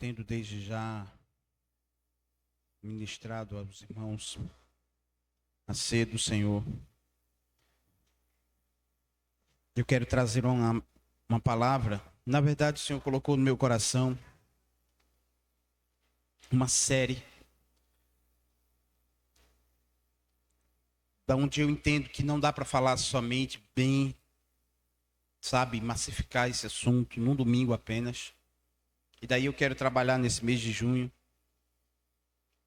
tendo desde já ministrado aos irmãos a ceia do Senhor, eu quero trazer uma palavra. Na verdade, o Senhor colocou no meu coração uma série da onde eu entendo que não dá para falar somente bem, sabe, massificar esse assunto num domingo apenas. E daí eu quero trabalhar nesse mês de junho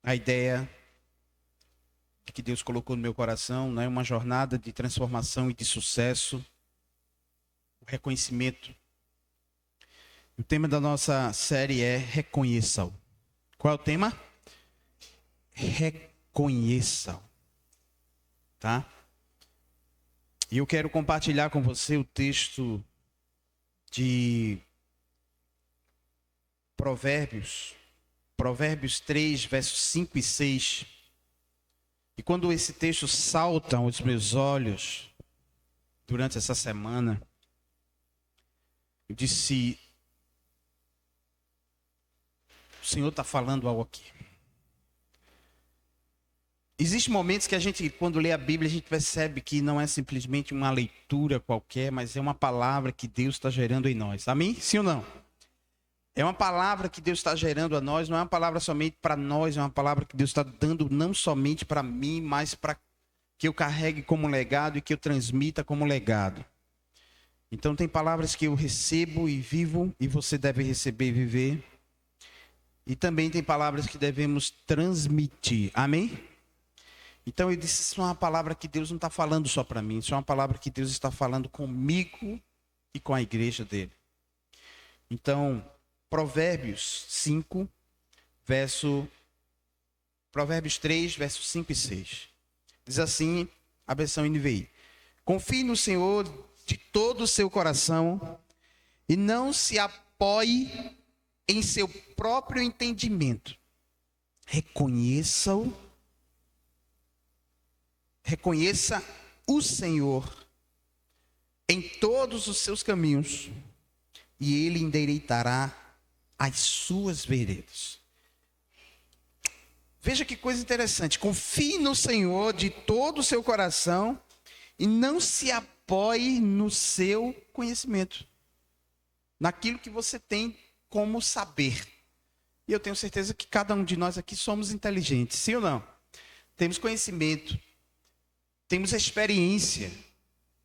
a ideia de que Deus colocou no meu coração, né, uma jornada de transformação e de sucesso, o reconhecimento. O tema da nossa série é Reconheça-o. Qual é o tema? Reconheça-o. Tá? E eu quero compartilhar com você o texto de Provérbios 3, versos 5 e 6. E quando esse texto salta aos meus olhos durante essa semana, eu disse: o Senhor está falando algo aqui. Existem momentos que a gente, quando lê a Bíblia, a gente percebe que não é simplesmente uma leitura qualquer, mas é uma palavra que Deus está gerando em nós. Amém? Sim ou não? É uma palavra que Deus está gerando a nós, não é uma palavra somente para nós, é uma palavra que Deus está dando não somente para mim, mas para que eu carregue como legado e que eu transmita como legado. Então tem palavras que eu recebo e vivo, e você deve receber e viver. E também tem palavras que devemos transmitir. Amém? Então eu disse, isso é uma palavra que Deus não está falando só para mim, isso é uma palavra que Deus está falando comigo e com a igreja dele. Então, Provérbios 3, versos 5 e 6. Diz assim, a versão NVI: confie no Senhor de todo o seu coração e não se apoie em seu próprio entendimento. Reconheça o Senhor em todos os seus caminhos e ele endireitará as suas veredas. Veja que coisa interessante. Confie no Senhor de todo o seu coração e não se apoie no seu conhecimento, naquilo que você tem como saber. E eu tenho certeza que cada um de nós aqui somos inteligentes, sim ou não? Temos conhecimento, temos experiência,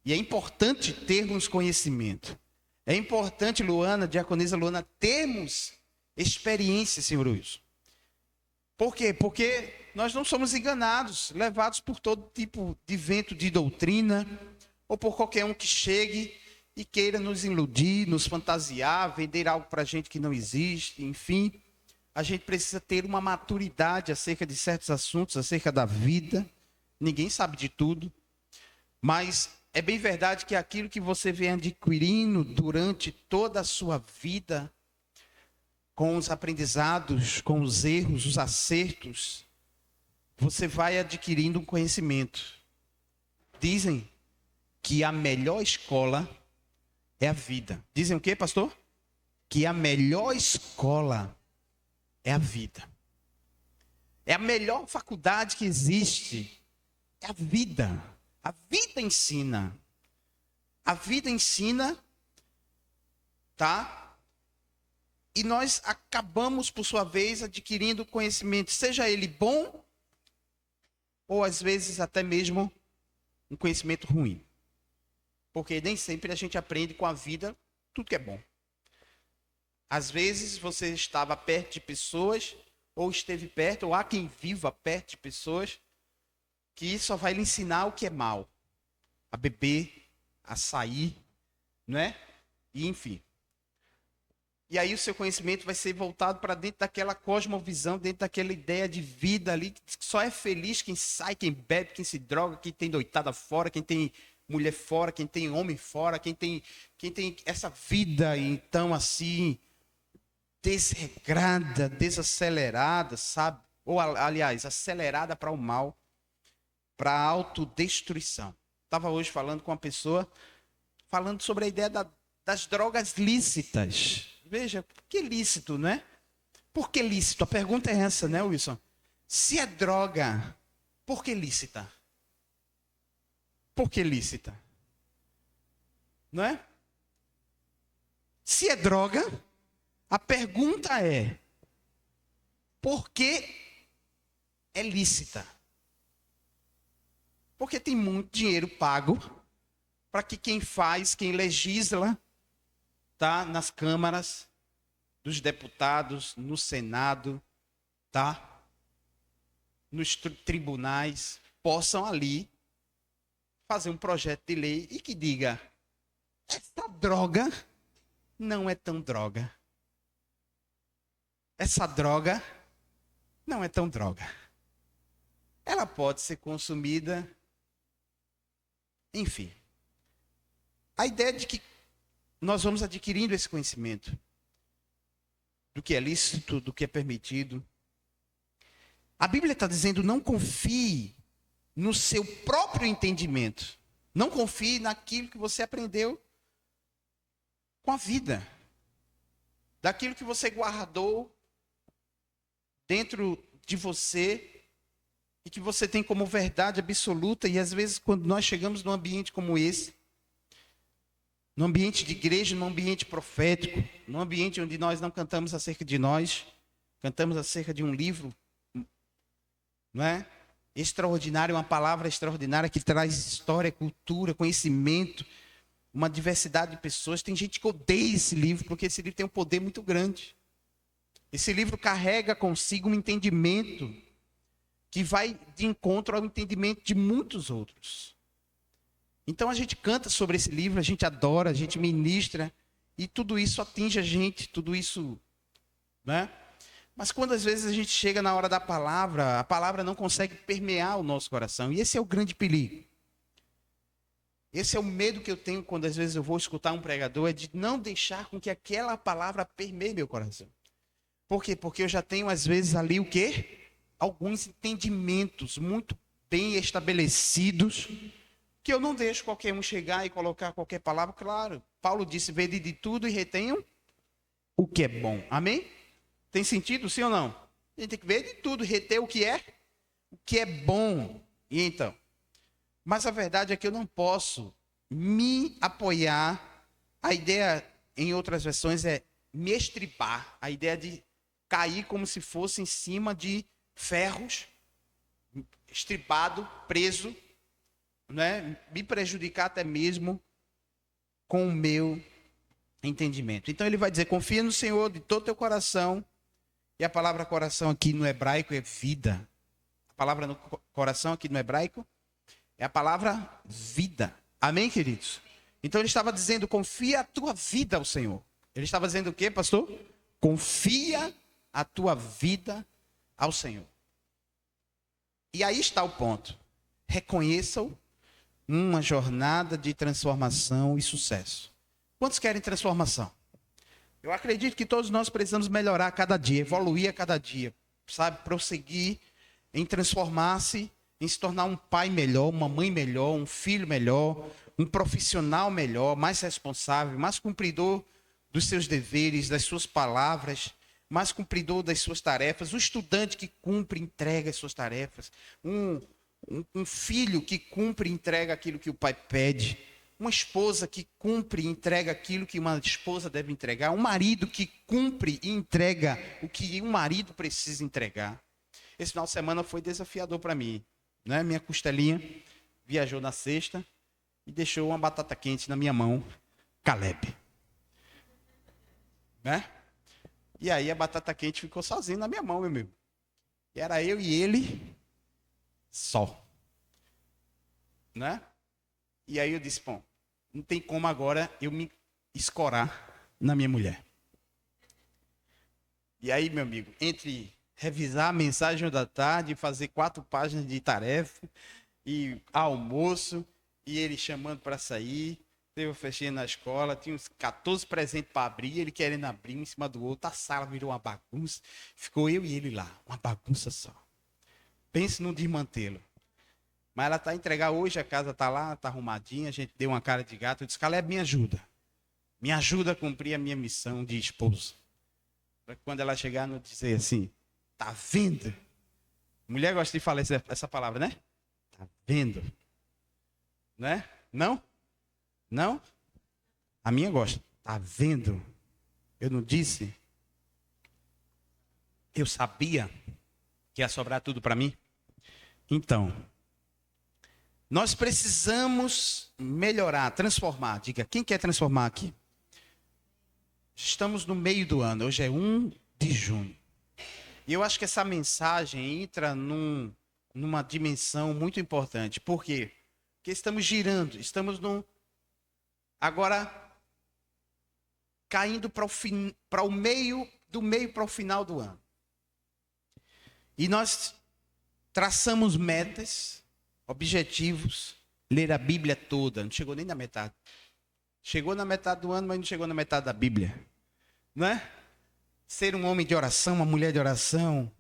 e é importante termos conhecimento. É importante, Luana, diaconisa Luana, termos experiência, senhor Wilson. Por quê? Porque nós não somos enganados, levados por todo tipo de vento de doutrina, ou por qualquer um que chegue e queira nos iludir, nos fantasiar, vender algo para a gente que não existe, enfim. A gente precisa ter uma maturidade acerca de certos assuntos, acerca da vida. Ninguém sabe de tudo, mas é bem verdade que aquilo que você vem adquirindo durante toda a sua vida, com os aprendizados, com os erros, os acertos, você vai adquirindo um conhecimento. Dizem que a melhor escola é a vida. Dizem o quê, pastor? Que a melhor escola é a vida. É a melhor faculdade que existe. É a vida. A vida ensina. A vida ensina, tá? E nós acabamos, por sua vez, adquirindo conhecimento, seja ele bom, ou às vezes até mesmo um conhecimento ruim. Porque nem sempre a gente aprende com a vida tudo que é bom. Às vezes você estava perto de pessoas, ou esteve perto, ou há quem viva perto de pessoas, que só vai lhe ensinar o que é mal. A beber, a sair, não é? E enfim. E aí o seu conhecimento vai ser voltado para dentro daquela cosmovisão, dentro daquela ideia de vida ali, que só é feliz quem sai, quem bebe, quem se droga, quem tem doitada fora, quem tem mulher fora, quem tem homem fora, quem tem essa vida, então, assim, desregrada, desacelerada, sabe? Ou, aliás, acelerada para o mal, para a autodestruição. Estava hoje falando com uma pessoa, falando sobre a ideia das drogas lícitas. Veja, que lícito, não é? Por que lícito? A pergunta é essa, né, Wilson? Se é droga, por que lícita? Por que lícita? Não é? Se é droga, a pergunta é: por que é lícita? Porque tem muito dinheiro pago para que quem faz, quem legisla, tá, nas câmaras dos deputados, no Senado, tá, nos tribunais, possam ali fazer um projeto de lei e que diga: essa droga não é tão droga. Essa droga não é tão droga. Ela pode ser consumida, enfim. A ideia de que nós vamos adquirindo esse conhecimento do que é lícito, do que é permitido. A Bíblia está dizendo: não confie no seu próprio entendimento. Não confie naquilo que você aprendeu com a vida. Daquilo que você guardou dentro de você e que você tem como verdade absoluta. E às vezes, quando nós chegamos num ambiente como esse, num ambiente de igreja, num ambiente profético, num ambiente onde nós não cantamos acerca de nós, cantamos acerca de um livro, não é? Extraordinário, uma palavra extraordinária que traz história, cultura, conhecimento, uma diversidade de pessoas. Tem gente que odeia esse livro, porque esse livro tem um poder muito grande. Esse livro carrega consigo um entendimento que vai de encontro ao entendimento de muitos outros. Então a gente canta sobre esse livro, a gente adora, a gente ministra, e tudo isso atinge a gente, tudo isso, né? Mas quando às vezes a gente chega na hora da palavra, a palavra não consegue permear o nosso coração. E esse é o grande perigo. Esse é o medo que eu tenho quando às vezes eu vou escutar um pregador, é de não deixar com que aquela palavra permeie meu coração. Por quê? Porque eu já tenho às vezes ali o quê? Alguns entendimentos muito bem estabelecidos, que eu não deixo qualquer um chegar e colocar qualquer palavra. Claro, Paulo disse: vede de tudo e retenham o que é bom. Amém? Tem sentido, sim ou não? A gente tem que ver de tudo, reter o que é bom. E então? Mas a verdade é que eu não posso me apoiar. A ideia, em outras versões, é me estripar. A ideia de cair como se fosse em cima de ferros, estripado, preso, né? Me prejudicar até mesmo com o meu entendimento. Então ele vai dizer: confia no Senhor de todo o teu coração. E a palavra coração aqui no hebraico é vida. A palavra no coração aqui no hebraico é a palavra vida. Amém, queridos? Então ele estava dizendo: confia a tua vida ao Senhor. Ele estava dizendo o quê, pastor? Confia a tua vida ao Senhor. E aí está o ponto. Reconheçam uma jornada de transformação e sucesso. Quantos querem transformação? Eu acredito que todos nós precisamos melhorar a cada dia, evoluir a cada dia, sabe? Prosseguir em transformar-se, em se tornar um pai melhor, uma mãe melhor, um filho melhor, um profissional melhor, mais responsável, mais cumpridor dos seus deveres, das suas palavras, mais cumpridor das suas tarefas, um estudante que cumpre e entrega as suas tarefas, um filho que cumpre e entrega aquilo que o pai pede, uma esposa que cumpre e entrega aquilo que uma esposa deve entregar, um marido que cumpre e entrega o que um marido precisa entregar. Esse final de semana foi desafiador para mim, né? Minha costelinha viajou na sexta e deixou uma batata quente na minha mão, Caleb, né? E aí a batata quente ficou sozinha na minha mão, meu amigo. E era eu e ele só, né? E aí eu disse: bom, não tem como agora eu me escorar na minha mulher. E aí, meu amigo, entre revisar a mensagem da tarde, fazer 4 páginas de tarefa, e almoço, e ele chamando para sair, teve uma festinha na escola, tinha uns 14 presentes para abrir, ele querendo abrir um em cima do outro, a sala virou uma bagunça, ficou eu e ele lá, uma bagunça só. Pense no desmantelo. Mas ela está a entregar hoje, a casa está lá, está arrumadinha, a gente deu uma cara de gato, eu disse: Caleb, me ajuda a cumprir a minha missão de esposo. Para quando ela chegar, não dizer assim, tá vendo? Mulher gosta de falar essa palavra, né? Tá vendo? Né? Não? Não? A minha gosta. Tá vendo? Eu não disse? Eu sabia que ia sobrar tudo para mim? Então, nós precisamos melhorar, transformar. Diga, quem quer transformar aqui? Estamos no meio do ano, hoje é 1 de junho. E eu acho que essa mensagem entra numa dimensão muito importante. Por quê? Porque estamos girando, estamos agora caindo para o meio para o final do ano. E nós traçamos metas, objetivos, ler a Bíblia toda. Não chegou nem na metade. Chegou na metade do ano, mas não chegou na metade da Bíblia. Não é? Ser um homem de oração, uma mulher de oração.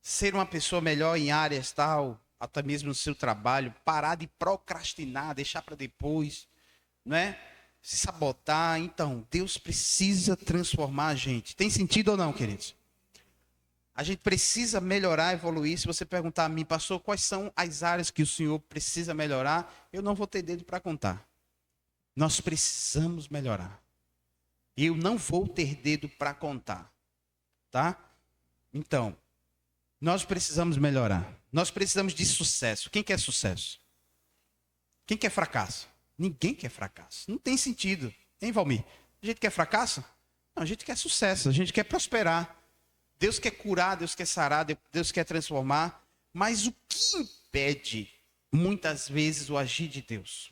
Ser uma pessoa melhor em áreas tal, até mesmo no seu trabalho. Parar de procrastinar, deixar para depois. Não é? Se sabotar. Então, Deus precisa transformar a gente. Tem sentido ou não, queridos? A gente precisa melhorar, evoluir. Se você perguntar a mim, pastor, quais são as áreas que o senhor precisa melhorar, eu não vou ter dedo para contar. Nós precisamos melhorar. Eu não vou ter dedo para contar. Tá? Então, nós precisamos melhorar. Nós precisamos de sucesso. Quem quer sucesso? Quem quer fracasso? Ninguém quer fracasso. Não tem sentido. Hein, Valmir? A gente quer fracasso? Não, a gente quer sucesso. A gente quer prosperar. Deus quer curar, Deus quer sarar, Deus quer transformar. Mas o que impede, muitas vezes, o agir de Deus?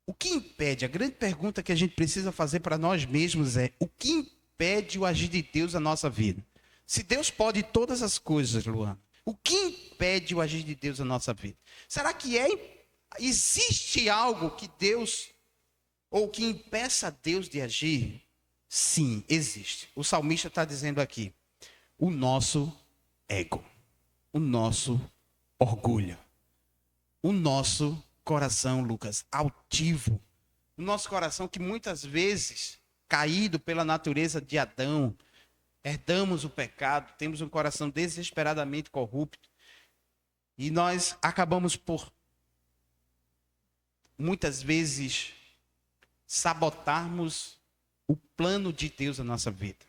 O que impede? A grande pergunta que a gente precisa fazer para nós mesmos é: o que impede o agir de Deus na nossa vida? Se Deus pode todas as coisas, Luana, o que impede o agir de Deus na nossa vida? Será que existe algo que Deus, ou que impeça Deus de agir? Sim, existe. O salmista está dizendo aqui: o nosso ego, o nosso orgulho, o nosso coração, Lucas, altivo. O nosso coração que muitas vezes, caído pela natureza de Adão, herdamos o pecado, temos um coração desesperadamente corrupto. E nós acabamos por, muitas vezes, sabotarmos o plano de Deus na nossa vida.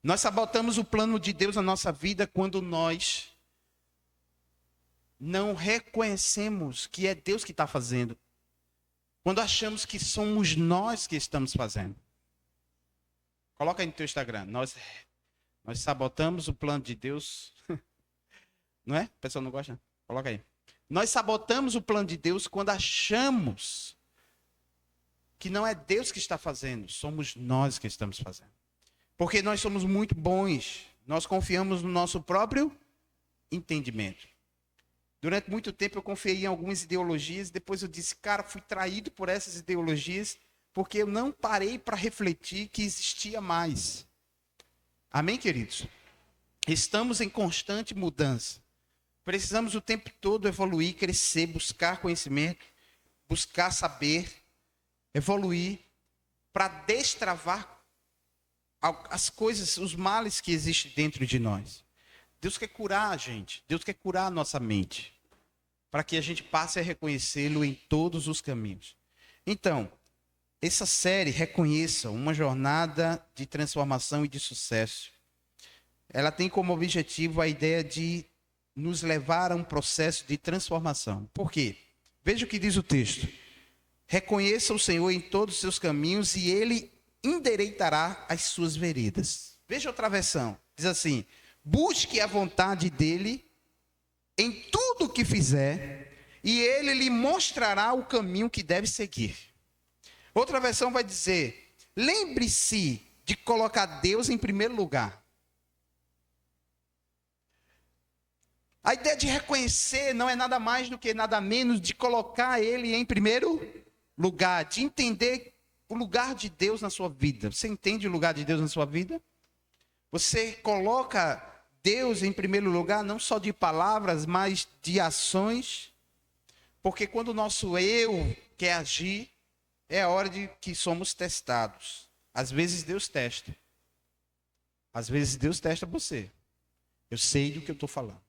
Nós sabotamos o plano de Deus na nossa vida quando nós não reconhecemos que é Deus que está fazendo. Quando achamos que somos nós que estamos fazendo. Coloca aí no teu Instagram. Nós sabotamos o plano de Deus. Não é? O pessoal não gosta? Coloca aí. Nós sabotamos o plano de Deus quando achamos que não é Deus que está fazendo, somos nós que estamos fazendo. Porque nós somos muito bons, nós confiamos no nosso próprio entendimento. Durante muito tempo eu confiei em algumas ideologias, depois eu disse, cara, fui traído por essas ideologias, porque eu não parei para refletir que existia mais. Amém, queridos? Estamos em constante mudança. Precisamos o tempo todo evoluir, crescer, buscar conhecimento, buscar saber, evoluir, para destravar as coisas, os males que existem dentro de nós. Deus quer curar a gente, Deus quer curar a nossa mente, para que a gente passe a reconhecê-lo em todos os caminhos. Então, essa série, Reconheça, uma jornada de transformação e de sucesso. Ela tem como objetivo a ideia de nos levar a um processo de transformação. Por quê? Veja o que diz o texto. Reconheça o Senhor em todos os seus caminhos e Ele endireitará as suas veredas. Veja outra versão. Diz assim: busque a vontade dEle em tudo o que fizer e Ele lhe mostrará o caminho que deve seguir. Outra versão vai dizer: lembre-se de colocar Deus em primeiro lugar. A ideia de reconhecer não é nada mais do que nada menos de colocar Ele em primeiro lugar, de entender o lugar de Deus na sua vida. Você entende o lugar de Deus na sua vida? Você coloca Deus em primeiro lugar, não só de palavras, mas de ações. Porque quando o nosso eu quer agir, é a hora de que somos testados. Às vezes Deus testa. Às vezes Deus testa você. Eu sei do que eu estou falando.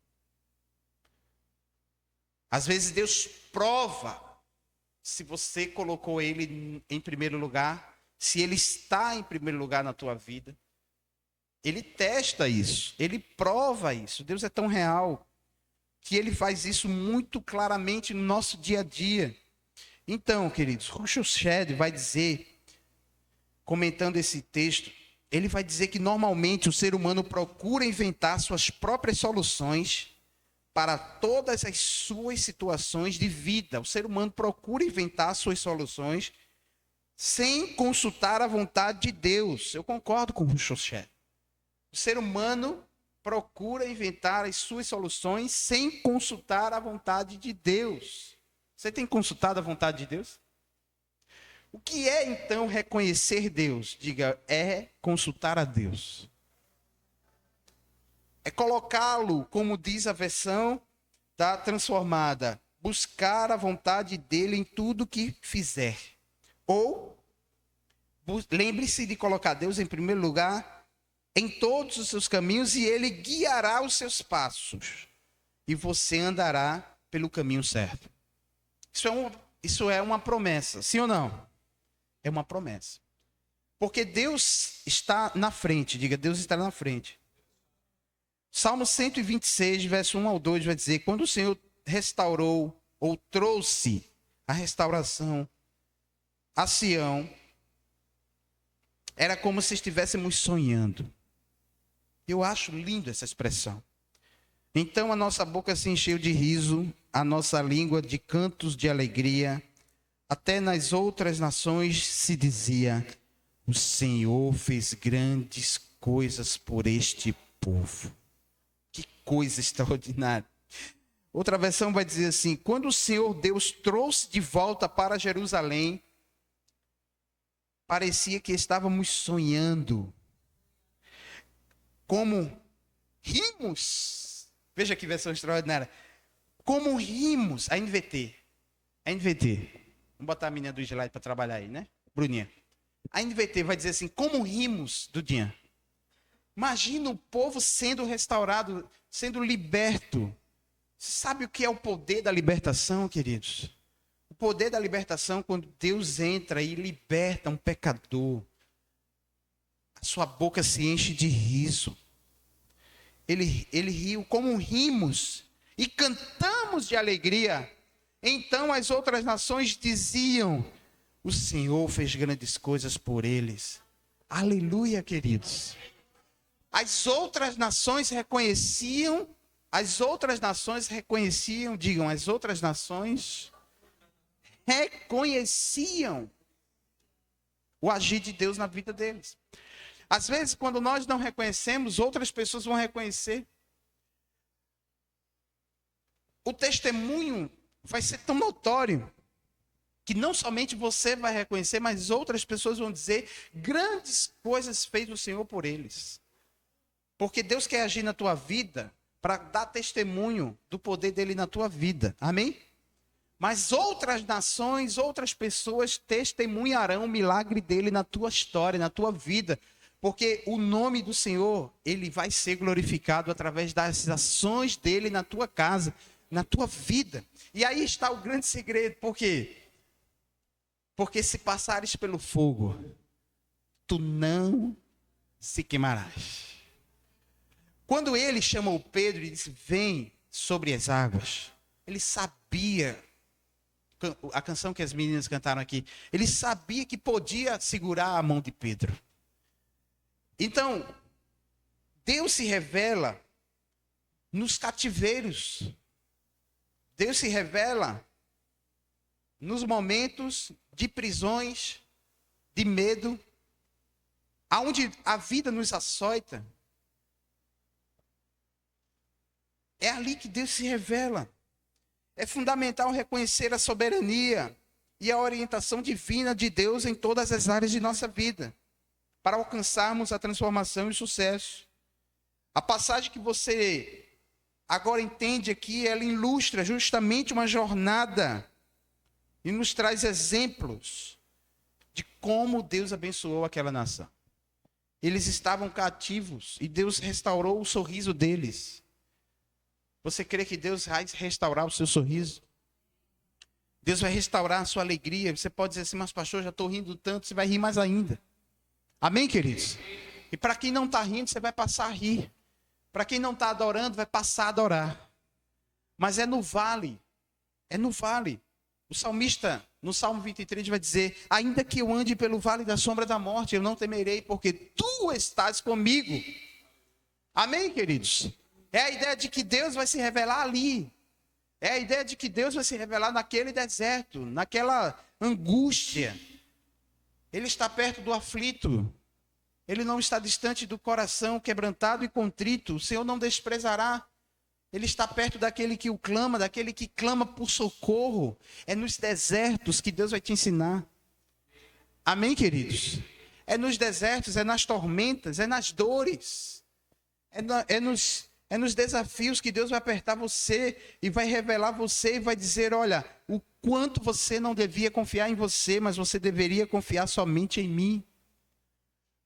Às vezes Deus prova se você colocou Ele em primeiro lugar, se Ele está em primeiro lugar na tua vida. Ele testa isso, Ele prova isso. Deus é tão real que Ele faz isso muito claramente no nosso dia a dia. Então, queridos, Russell Shedd vai dizer, comentando esse texto, ele vai dizer que normalmente o ser humano procura inventar suas próprias soluções para todas as suas situações de vida. O ser humano procura inventar suas soluções sem consultar a vontade de Deus. Eu concordo com o Russell Shedd. O ser humano procura inventar as suas soluções sem consultar a vontade de Deus. Você tem consultado a vontade de Deus? O que é, então, reconhecer Deus? Diga, é consultar a Deus. É colocá-lo, como diz a versão da transformada, buscar a vontade dele em tudo que fizer. Ou, lembre-se de colocar Deus em primeiro lugar em todos os seus caminhos e ele guiará os seus passos. E você andará pelo caminho certo. Isso é uma promessa, sim ou não? É uma promessa. Porque Deus está na frente. Diga, Deus está na frente. Salmo 126, verso 1 ao 2 vai dizer, quando o Senhor restaurou ou trouxe a restauração a Sião, era como se estivéssemos sonhando. Eu acho lindo essa expressão. Então a nossa boca se encheu de riso, a nossa língua de cantos de alegria. Até nas outras nações se dizia, o Senhor fez grandes coisas por este povo. Que coisa extraordinária. Outra versão vai dizer assim, quando o Senhor Deus trouxe de volta para Jerusalém, parecia que estávamos sonhando. Como rimos, veja que versão extraordinária, como rimos, a NVT, vamos botar a menina do slide para trabalhar aí, né, Bruninha? A NVT vai dizer assim, como rimos, Dudinha. Imagina o povo sendo restaurado, sendo liberto. Você sabe o que é o poder da libertação, queridos? O poder da libertação, quando Deus entra e liberta um pecador, a sua boca se enche de riso. Ele riu como rimos e cantamos de alegria. Então as outras nações diziam, o Senhor fez grandes coisas por eles. Aleluia, queridos. As outras nações reconheciam, digam, as outras nações reconheciam o agir de Deus na vida deles. Às vezes, quando nós não reconhecemos, outras pessoas vão reconhecer. O testemunho vai ser tão notório que não somente você vai reconhecer, mas outras pessoas vão dizer grandes coisas fez o Senhor por eles. Porque Deus quer agir na tua vida para dar testemunho do poder dele na tua vida. Amém? Mas outras nações, outras pessoas testemunharão o milagre dele na tua história, na tua vida. Porque o nome do Senhor, ele vai ser glorificado através das ações dele na tua casa, na tua vida. E aí está o grande segredo. Por quê? Porque se passares pelo fogo, tu não se queimarás. Quando ele chamou Pedro e disse, vem sobre as águas, ele sabia, a canção que as meninas cantaram aqui, ele sabia que podia segurar a mão de Pedro. Então, Deus se revela nos cativeiros. Deus se revela nos momentos de prisões, de medo, aonde a vida nos açoita. É ali que Deus se revela. É fundamental reconhecer a soberania e a orientação divina de Deus em todas as áreas de nossa vida, para alcançarmos a transformação e o sucesso. A passagem que você agora entende aqui, ela ilustra justamente uma jornada e nos traz exemplos de como Deus abençoou aquela nação. Eles estavam cativos e Deus restaurou o sorriso deles. Você crê que Deus vai restaurar o seu sorriso? Deus vai restaurar a sua alegria. Você pode dizer assim, mas pastor, já estou rindo tanto, você vai rir mais ainda. Amém, queridos? E para quem não está rindo, você vai passar a rir. Para quem não está adorando, vai passar a adorar. Mas é no vale. É no vale. O salmista, no Salmo 23, vai dizer, ainda que eu ande pelo vale da sombra da morte, eu não temerei, porque tu estás comigo. Amém, queridos? É a ideia de que Deus vai se revelar ali. É a ideia de que Deus vai se revelar naquele deserto, naquela angústia. Ele está perto do aflito. Ele não está distante do coração quebrantado e contrito. O Senhor não desprezará. Ele está perto daquele que o clama, daquele que clama por socorro. É nos desertos que Deus vai te ensinar. Amém, queridos? É nos desertos, é nas tormentas, é nas dores. É nos desafios que Deus vai apertar você e vai revelar você e vai dizer, olha, o quanto você não devia confiar em você, mas você deveria confiar somente em mim.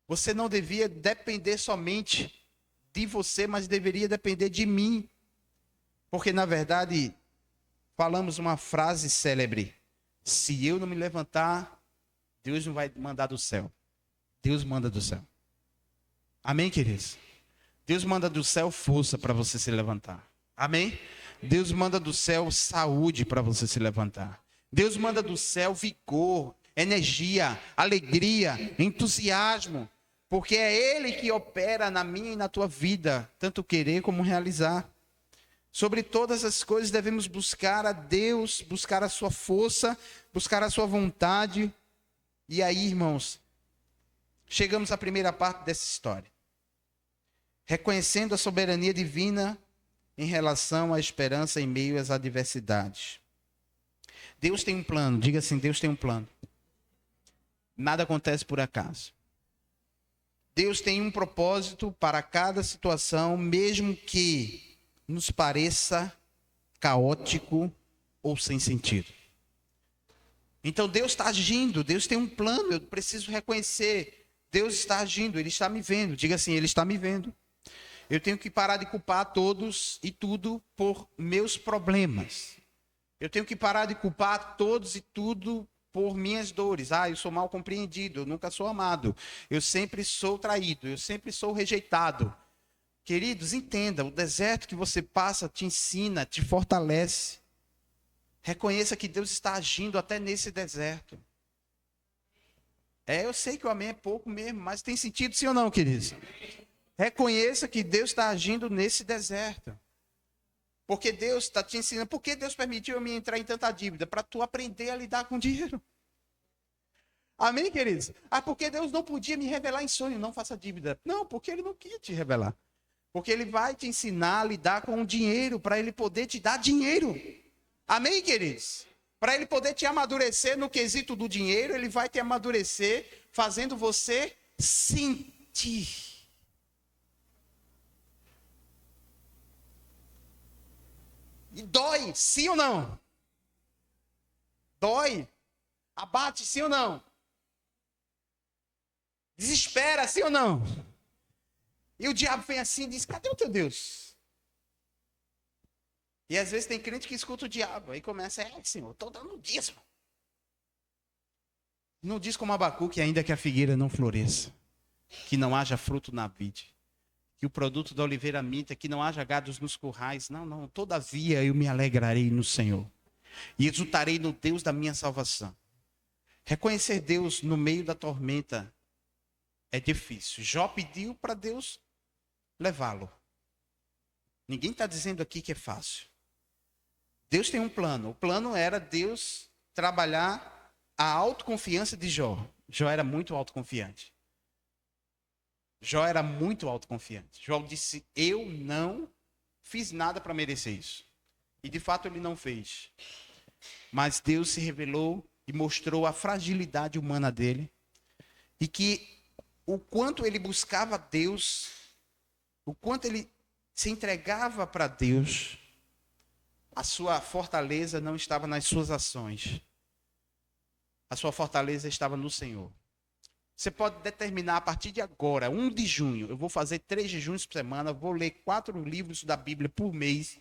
Você não devia depender somente de você, mas deveria depender de mim. Porque, na verdade, falamos uma frase célebre. Se eu não me levantar, Deus não vai mandar do céu. Deus manda do céu. Amém, queridos? Deus manda do céu força para você se levantar. Amém? Deus manda do céu saúde para você se levantar. Deus manda do céu vigor, energia, alegria, entusiasmo. Porque é Ele que opera na minha e na tua vida, tanto querer como realizar. Sobre todas as coisas devemos buscar a Deus, buscar a sua força, buscar a sua vontade. E aí, irmãos, chegamos à primeira parte dessa história. Reconhecendo a soberania divina em relação à esperança em meio às adversidades. Deus tem um plano, diga assim, Deus tem um plano. Nada acontece por acaso. Deus tem um propósito para cada situação, mesmo que nos pareça caótico ou sem sentido. Então Deus está agindo, Deus tem um plano, eu preciso reconhecer. Deus está agindo, Ele está me vendo. Diga assim, Ele está me vendo. Eu tenho que parar de culpar todos e tudo por meus problemas. Eu tenho que parar de culpar todos e tudo por minhas dores. Eu sou mal compreendido, eu nunca sou amado. Eu sempre sou traído, eu sempre sou rejeitado. Queridos, entenda, o deserto que você passa te ensina, te fortalece. Reconheça que Deus está agindo até nesse deserto. Eu sei que o amém é pouco mesmo, mas tem sentido sim ou não, queridos? Reconheça que Deus está agindo nesse deserto. Porque Deus está te ensinando. Por que Deus permitiu eu me entrar em tanta dívida? Para tu aprender a lidar com dinheiro. Amém, queridos? Porque Deus não podia me revelar em sonho, não faça dívida. Não, porque Ele não queria te revelar. Porque Ele vai te ensinar a lidar com o dinheiro, para Ele poder te dar dinheiro. Amém, queridos? Para Ele poder te amadurecer no quesito do dinheiro, Ele vai te amadurecer fazendo você sentir. E dói, sim ou não? Dói. Abate, sim ou não? Desespera, sim ou não? E o diabo vem assim e diz, cadê o teu Deus? E às vezes tem crente que escuta o diabo. Aí começa, Senhor, estou dando dízimo. Não diz como Abacuque, ainda que a figueira não floresça, que não haja fruto na vide, que o produto da oliveira minta, que não haja gados nos currais. Não, todavia eu me alegrarei no Senhor e exultarei no Deus da minha salvação. Reconhecer Deus no meio da tormenta é difícil. Jó pediu para Deus levá-lo. Ninguém está dizendo aqui que é fácil. Deus tem um plano. O plano era Deus trabalhar a autoconfiança de Jó. Jó era muito autoconfiante. Jó era muito autoconfiante. Jó disse, eu não fiz nada para merecer isso. E de fato ele não fez. Mas Deus se revelou e mostrou a fragilidade humana dele. E que o quanto ele buscava Deus, o quanto ele se entregava para Deus, a sua fortaleza não estava nas suas ações. a sua fortaleza estava no Senhor. Você pode determinar a partir de agora, 1 de junho, eu vou fazer 3 jejuns por semana, vou ler 4 livros da Bíblia por mês,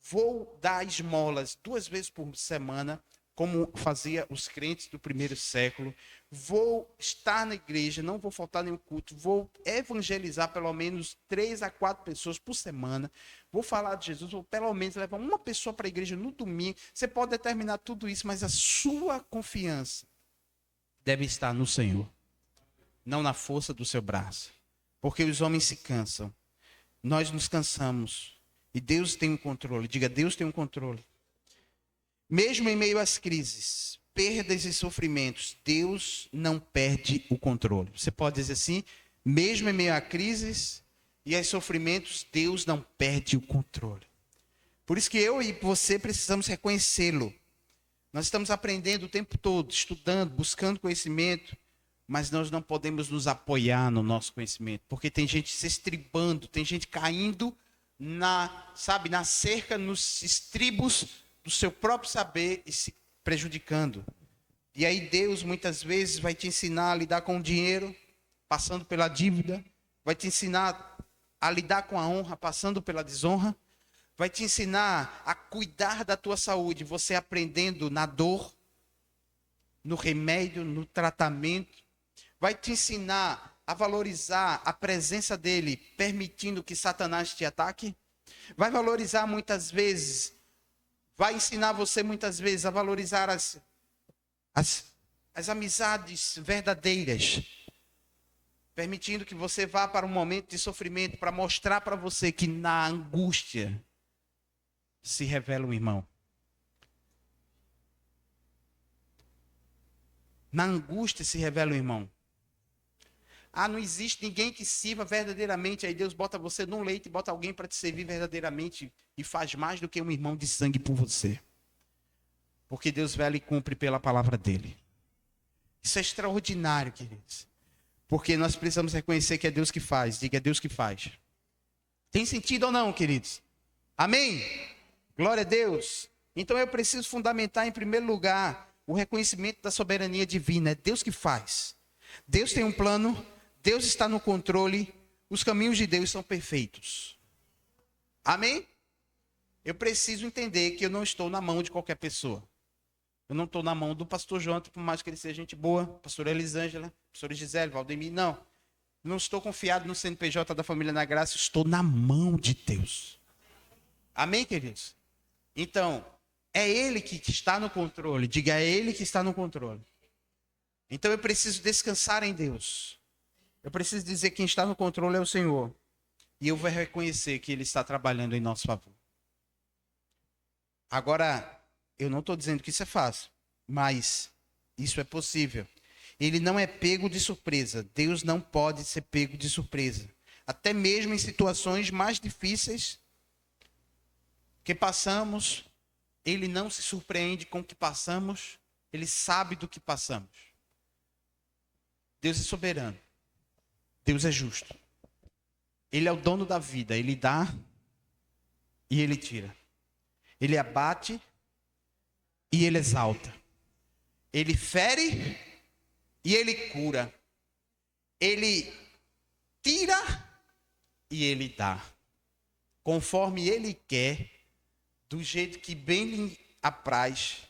vou dar esmolas 2 vezes por semana, como fazia os crentes do primeiro século. Vou estar na igreja, não vou faltar nenhum culto. Vou evangelizar pelo menos 3 a 4 pessoas por semana. Vou falar de Jesus, vou pelo menos levar uma pessoa para a igreja no domingo. Você pode determinar tudo isso, mas a sua confiança deve estar no Senhor, não na força do seu braço. Porque os homens se cansam, nós nos cansamos. E Deus tem um controle. Diga, Deus tem um controle. Mesmo em meio às crises, perdas e sofrimentos, Deus não perde o controle. Você pode dizer assim, mesmo em meio a crises e aos sofrimentos, Deus não perde o controle. Por isso que eu e você precisamos reconhecê-lo. Nós estamos aprendendo o tempo todo, estudando, buscando conhecimento, mas nós não podemos nos apoiar no nosso conhecimento, porque tem gente se estribando, tem gente caindo na cerca, nos estribos do seu próprio saber e se prejudicando. E aí Deus muitas vezes vai te ensinar a lidar com o dinheiro, passando pela dívida, vai te ensinar a lidar com a honra, passando pela desonra, vai te ensinar a cuidar da tua saúde, você aprendendo na dor, no remédio, no tratamento, vai te ensinar a valorizar a presença dele, permitindo que Satanás te ataque, vai valorizar muitas vezes, vai ensinar você muitas vezes a valorizar as amizades verdadeiras, permitindo que você vá para um momento de sofrimento para mostrar para você que na angústia se revela um irmão. Na angústia se revela um irmão. Ah, não existe ninguém que sirva verdadeiramente. Aí Deus bota você num leito e bota alguém para te servir verdadeiramente e faz mais do que um irmão de sangue por você. Porque Deus vela e cumpre pela palavra dele. Isso é extraordinário, queridos. Porque nós precisamos reconhecer que é Deus que faz. Diga, é Deus que faz. Tem sentido ou não, queridos? Amém? Glória a Deus. Então eu preciso fundamentar em primeiro lugar o reconhecimento da soberania divina. É Deus que faz. Deus tem um plano. Deus está no controle, os caminhos de Deus são perfeitos. Amém? Eu preciso entender que eu não estou na mão de qualquer pessoa. Eu não estou na mão do pastor Jonathan, por mais que ele seja gente boa, pastora Elisângela, pastora Gisele, Valdemir, não. Não estou confiado no CNPJ da Família na Graça, estou na mão de Deus. Amém, queridos? Então, é Ele que está no controle, diga, é Ele que está no controle. Então eu preciso descansar em Deus. Eu preciso dizer que quem está no controle é o Senhor. E eu vou reconhecer que Ele está trabalhando em nosso favor. Agora, eu não estou dizendo que isso é fácil, mas isso é possível. Ele não é pego de surpresa. Deus não pode ser pego de surpresa. Até mesmo em situações mais difíceis que passamos, Ele não se surpreende com o que passamos. Ele sabe do que passamos. Deus é soberano. Deus é justo. Ele é o dono da vida. Ele dá e Ele tira. Ele abate e Ele exalta. Ele fere e Ele cura. Ele tira e Ele dá. Conforme Ele quer, do jeito que bem lhe apraz,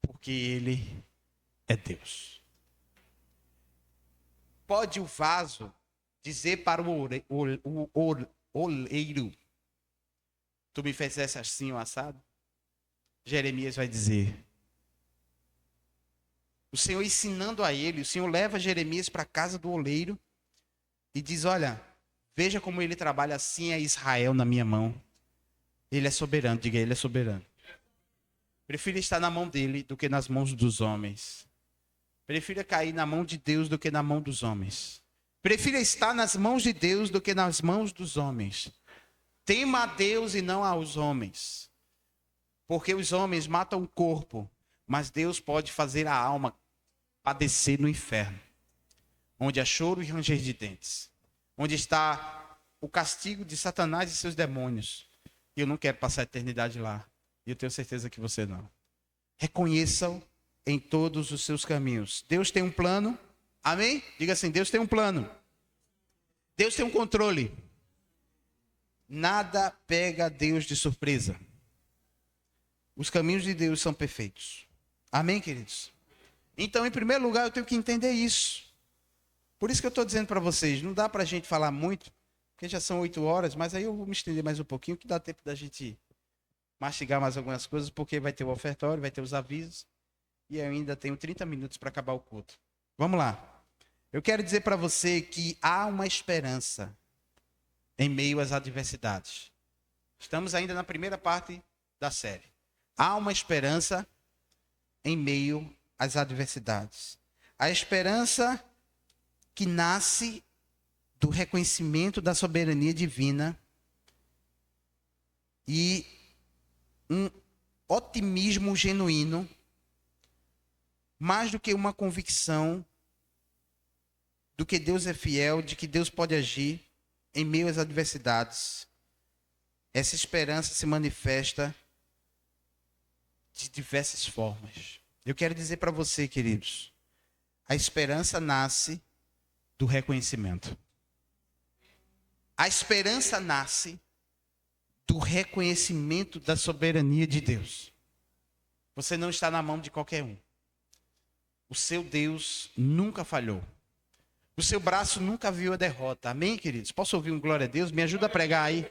porque Ele é Deus. Pode o vaso dizer para o oleiro, tu me fizesse assim o assado? Jeremias vai dizer. O Senhor ensinando a ele, o Senhor leva Jeremias para a casa do oleiro e diz, olha, veja como ele trabalha, assim é Israel na minha mão. Ele é soberano, diga, ele é soberano. Prefiro estar na mão dele do que nas mãos dos homens. Prefiro cair na mão de Deus do que na mão dos homens. Prefiro estar nas mãos de Deus do que nas mãos dos homens. Tema a Deus e não aos homens. Porque os homens matam o corpo, mas Deus pode fazer a alma padecer no inferno, onde há choro e ranger de dentes, onde está o castigo de Satanás e seus demônios. E eu não quero passar a eternidade lá. E eu tenho certeza que você não. Reconheça-o em todos os seus caminhos. Deus tem um plano. Amém? Diga assim, Deus tem um plano. Deus tem um controle. Nada pega Deus de surpresa. Os caminhos de Deus são perfeitos. Amém, queridos? Então, em primeiro lugar, eu tenho que entender isso. Por isso que eu estou dizendo para vocês, não dá para a gente falar muito, porque já são 8 horas, mas aí eu vou me estender mais um pouquinho, que dá tempo da gente mastigar mais algumas coisas, porque vai ter o ofertório, vai ter os avisos, e eu ainda tenho 30 minutos para acabar o culto. Vamos lá. Eu quero dizer para você que há uma esperança em meio às adversidades. Estamos ainda na primeira parte da série. Há uma esperança em meio às adversidades. A esperança que nasce do reconhecimento da soberania divina e um otimismo genuíno, mais do que uma convicção do que Deus é fiel, de que Deus pode agir em meio às adversidades. Essa esperança se manifesta de diversas formas. Eu quero dizer para você, queridos, a esperança nasce do reconhecimento. A esperança nasce do reconhecimento da soberania de Deus. Você não está na mão de qualquer um. O seu Deus nunca falhou. O seu braço nunca viu a derrota. Amém, queridos? Posso ouvir um glória a Deus? Me ajuda a pregar aí.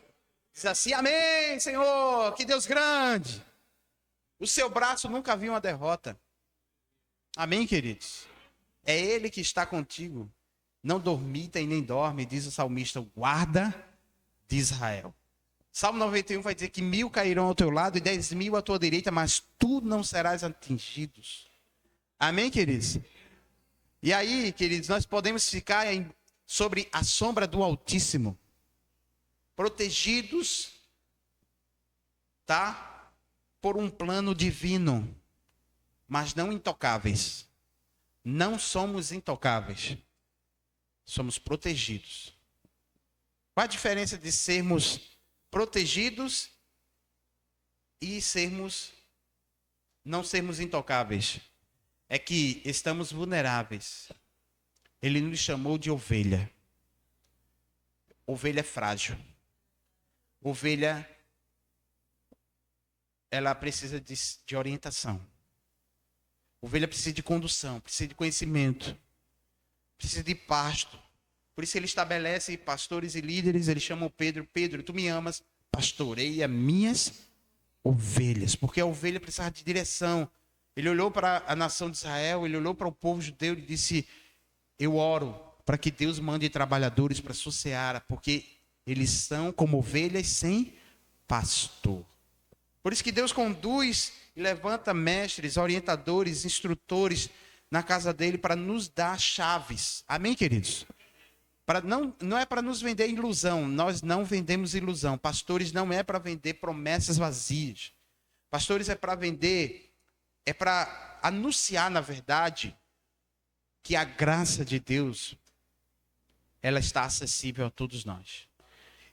Diz assim, amém, Senhor, que Deus grande. O seu braço nunca viu uma derrota. Amém, queridos? É Ele que está contigo. Não dormita e nem dorme, diz o salmista, o guarda de Israel. Salmo 91 vai dizer que 1000 cairão ao teu lado e 10.000 à tua direita, mas tu não serás atingido. Amém, queridos? E aí, queridos, nós podemos ficar sobre a sombra do Altíssimo, protegidos, tá? Por um plano divino, mas não intocáveis. Não somos intocáveis. Somos protegidos. Qual a diferença de sermos protegidos e não sermos intocáveis? É que estamos vulneráveis. Ele nos chamou de ovelha. Ovelha é frágil. Ovelha, ela precisa de orientação. Ovelha precisa de condução, precisa de conhecimento, precisa de pasto. Por isso ele estabelece pastores e líderes, ele chama o Pedro, Pedro, tu me amas, pastoreia minhas ovelhas. Porque a ovelha precisava de direção. Ele olhou para a nação de Israel, ele olhou para o povo judeu e disse, eu oro para que Deus mande trabalhadores para a sua seara, porque eles são como ovelhas sem pastor. Por isso que Deus conduz e levanta mestres, orientadores, instrutores na casa dele para nos dar chaves. Amém, queridos? Não é para nos vender ilusão. Nós não vendemos ilusão. Pastores não é para vender promessas vazias. Pastores é para vender, é para anunciar, na verdade, que a graça de Deus, ela está acessível a todos nós.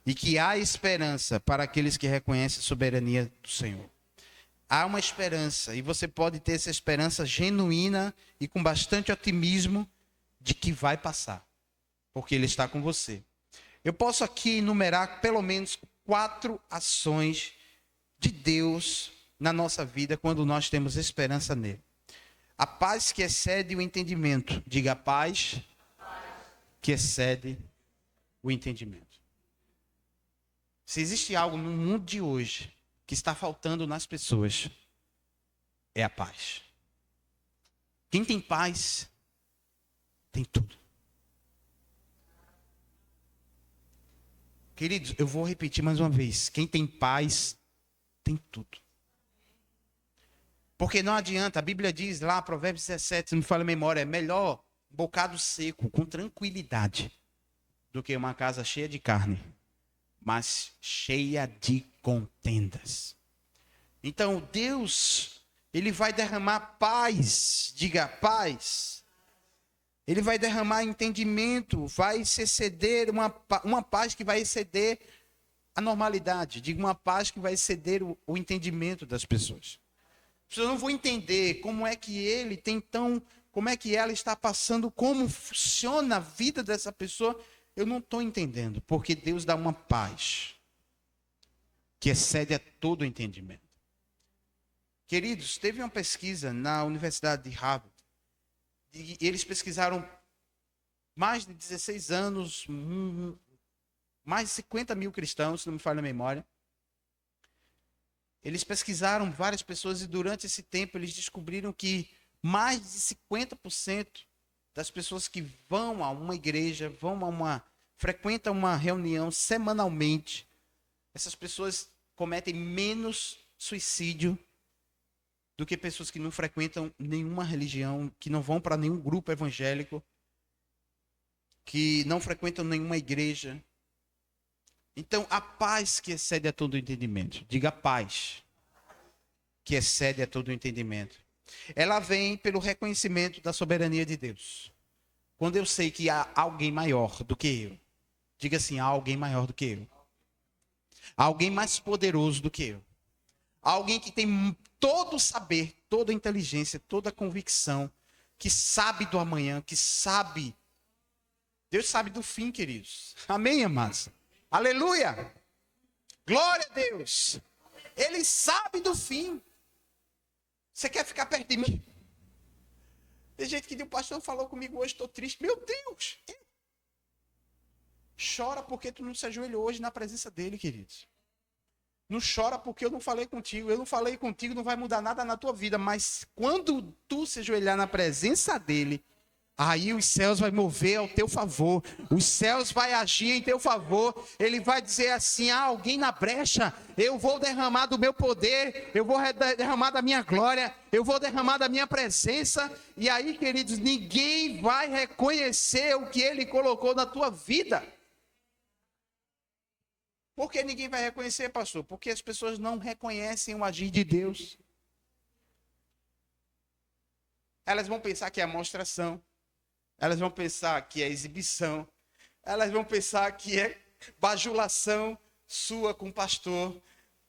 E que há esperança para aqueles que reconhecem a soberania do Senhor. Há uma esperança, e você pode ter essa esperança genuína e com bastante otimismo de que vai passar, porque Ele está com você. Eu posso aqui enumerar pelo menos 4 ações de Deus na nossa vida quando nós temos esperança nele. A paz que excede o entendimento. Diga a paz que excede o entendimento. Se existe algo no mundo de hoje que está faltando nas pessoas, é a paz. Quem tem paz, tem tudo. Queridos, eu vou repetir mais uma vez. Quem tem paz, tem tudo. Porque não adianta, a Bíblia diz lá, Provérbios 17, se não me falha a memória, é melhor um bocado seco, com tranquilidade, do que uma casa cheia de carne, mas cheia de contendas. Então, Deus, Ele vai derramar paz, diga paz. Ele vai derramar entendimento, vai se exceder, uma paz que vai exceder a normalidade. Diga uma paz que vai exceder o entendimento das pessoas. Eu não vou entender como é que ele tem tão, como é que ela está passando, como funciona a vida dessa pessoa. Eu não estou entendendo, porque Deus dá uma paz que excede a todo o entendimento. Queridos, teve uma pesquisa na Universidade de Harvard, e eles pesquisaram mais de 16 anos, mais de 50 mil cristãos, se não me falha a memória. Eles pesquisaram várias pessoas e durante esse tempo eles descobriram que mais de 50% das pessoas que vão a uma igreja, frequentam uma reunião semanalmente, essas pessoas cometem menos suicídio do que pessoas que não frequentam nenhuma religião, que não vão para nenhum grupo evangélico, que não frequentam nenhuma igreja. Então, a paz que excede a todo entendimento, diga paz, que excede a todo entendimento, ela vem pelo reconhecimento da soberania de Deus. Quando eu sei que há alguém maior do que eu, diga assim, há alguém maior do que eu, há alguém mais poderoso do que eu, há alguém que tem todo o saber, toda a inteligência, toda a convicção, que sabe do amanhã, que sabe. Deus sabe do fim, queridos. Amém, amados? Aleluia! Glória a Deus! Ele sabe do fim. Você quer ficar perto de mim? Tem gente que o pastor falou comigo hoje, estou triste. Meu Deus! Chora porque tu não se ajoelhou hoje na presença dele, queridos. Não chora porque eu não falei contigo. Eu não falei contigo, não vai mudar nada na tua vida. Mas quando tu se ajoelhar na presença dele, aí os céus vão mover ao teu favor. Os céus vão agir em teu favor. Ele vai dizer assim, alguém na brecha, eu vou derramar do meu poder, eu vou derramar da minha glória, eu vou derramar da minha presença. E aí, queridos, ninguém vai reconhecer o que ele colocou na tua vida. Por que ninguém vai reconhecer, pastor? Porque as pessoas não reconhecem o agir de Deus. Elas vão pensar que é amostração. Elas vão pensar que é exibição. Elas vão pensar que é bajulação sua com o pastor,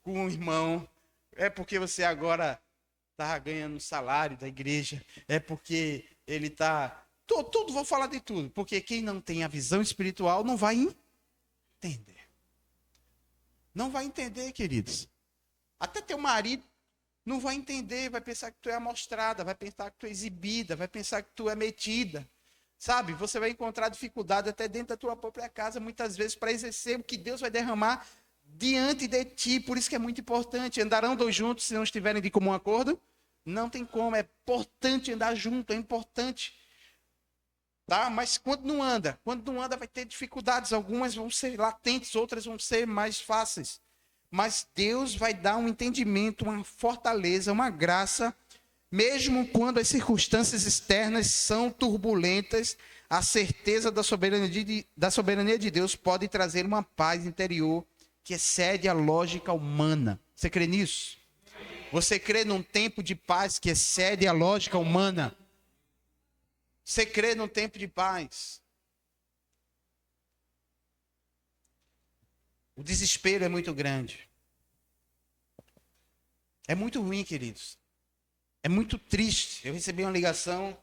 com o irmão. É porque você agora está ganhando salário da igreja. É porque ele está... Tudo, vou falar de tudo. Porque quem não tem a visão espiritual não vai entender. Não vai entender, queridos. Até teu marido não vai entender, vai pensar que tu é amostrada, vai pensar que tu é exibida, vai pensar que tu é metida. Sabe, você vai encontrar dificuldade até dentro da tua própria casa, muitas vezes, para exercer o que Deus vai derramar diante de ti. Por isso que é muito importante. Andarão dois juntos se não estiverem de comum acordo? Não tem como, é importante andar junto, é importante. Tá? Mas quando não anda vai ter dificuldades. Algumas vão ser latentes, outras vão ser mais fáceis. Mas Deus vai dar um entendimento, uma fortaleza, uma graça, mesmo quando as circunstâncias externas são turbulentas, a certeza da soberania de Deus pode trazer uma paz interior que excede a lógica humana. Você crê nisso? Você crê num tempo de paz que excede a lógica humana? Você crê num tempo de paz? O desespero é muito grande. É muito ruim, queridos. É muito triste. Eu recebi uma ligação